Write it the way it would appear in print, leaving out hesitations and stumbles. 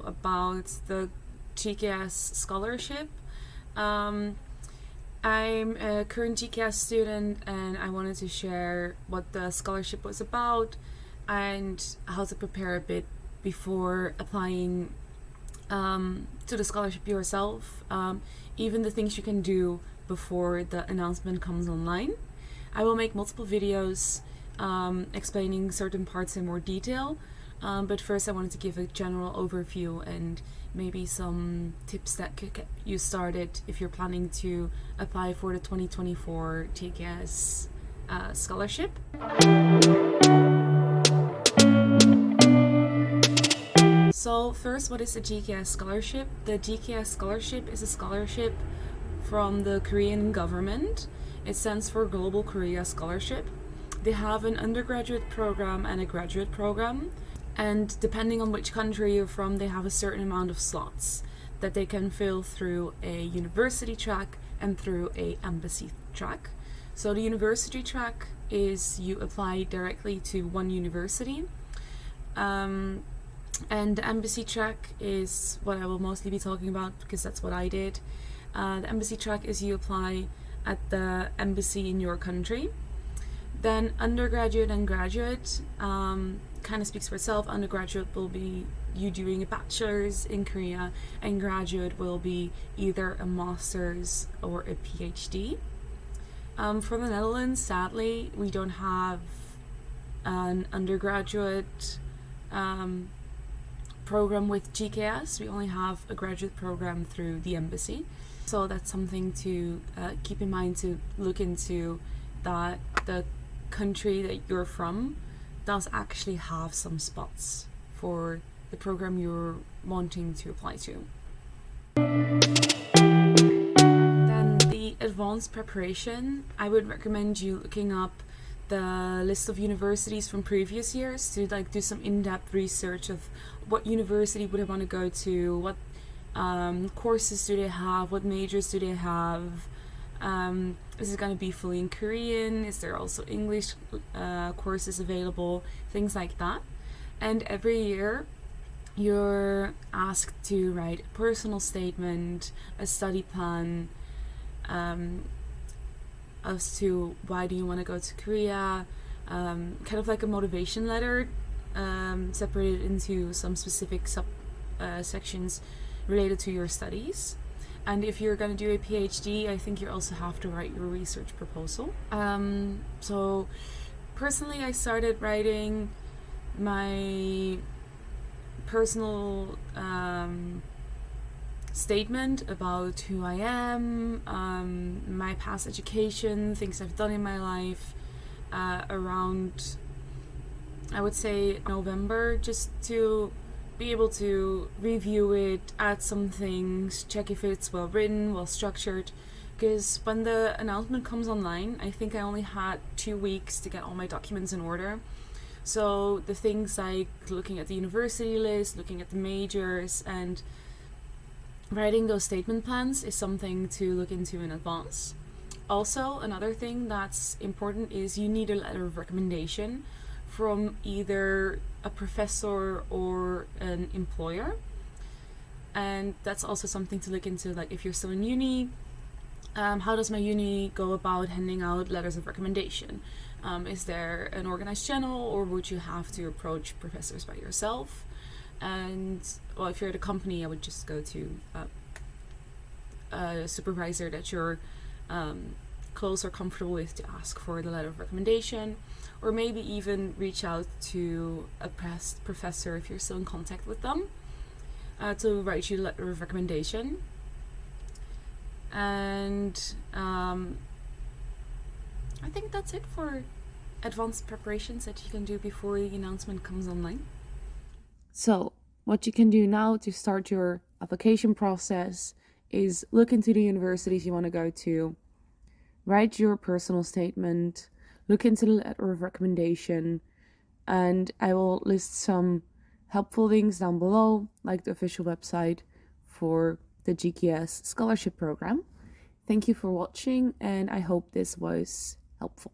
about the GKS Scholarship. I'm a current GKS student, and I wanted to share what the scholarship was about and how to prepare a bit before applying to the scholarship yourself, even the things you can do before the announcement comes online. I will make multiple videos explaining certain parts in more detail, but first I wanted to give a general overview and maybe some tips that could get you started if you're planning to apply for the 2024 GKS Scholarship. So first, what is the GKS Scholarship? The GKS Scholarship is a scholarship from the Korean government. It stands for Global Korea Scholarship. They have an undergraduate program and a graduate program, and depending on which country you're from, they have a certain amount of slots that they can fill through a university track and through a embassy track. So the university track is you apply directly to one university, and the embassy track is what I will mostly be talking about because that's what I did. The embassy track is you apply at the embassy in your country. Then undergraduate and graduate kind of speaks for itself. Undergraduate will be you doing a bachelor's in Korea, and graduate will be either a master's or a PhD. For the Netherlands, sadly, we don't have an undergraduate program with GKS. We only have a graduate program through the embassy. So that's something to keep in mind, to look into, that the country that you're from does actually have some spots for the program you're wanting to apply to. Then the advanced preparation, I would recommend you looking up the list of universities from previous years to do some in-depth research of what university would I want to go to, what courses do they have, what majors do they have. Is it going to be fully in Korean? Is there also English courses available? Things like that. And every year you're asked to write a personal statement, a study plan, as to why do you want to go to Korea, kind of like a motivation letter, separated into some specific sections related to your studies. And if you're going to do a PhD, I think you also have to write your research proposal. So personally, I started writing my personal statement about who I am, my past education, things I've done in my life, around, I would say, November, just to be able to review it, add some things, check if it's well written, well structured. Because when the announcement comes online, I think I only had 2 weeks to get all my documents in order. So the things like looking at the university list, looking at the majors, and writing those statement plans is something to look into in advance. Also, another thing that's important is you need a letter of recommendation from either a professor or an employer. And that's also something to look into, like if you're still in uni, how does my uni go about handing out letters of recommendation? Is there an organized channel, or would you have to approach professors by yourself? And well, if you're at a company, I would just go to a supervisor that you're close or comfortable with to ask for the letter of recommendation, or maybe even reach out to a past professor if you're still in contact with them, to write you a letter of recommendation. And I think that's it for advanced preparations that you can do before the announcement comes online. So what you can do now to start your application process is look into the universities you want to go to, write your personal statement, look into the letter of recommendation, and I will list some helpful links down below, like the official website for the GKS Scholarship Program. Thank you for watching, and I hope this was helpful.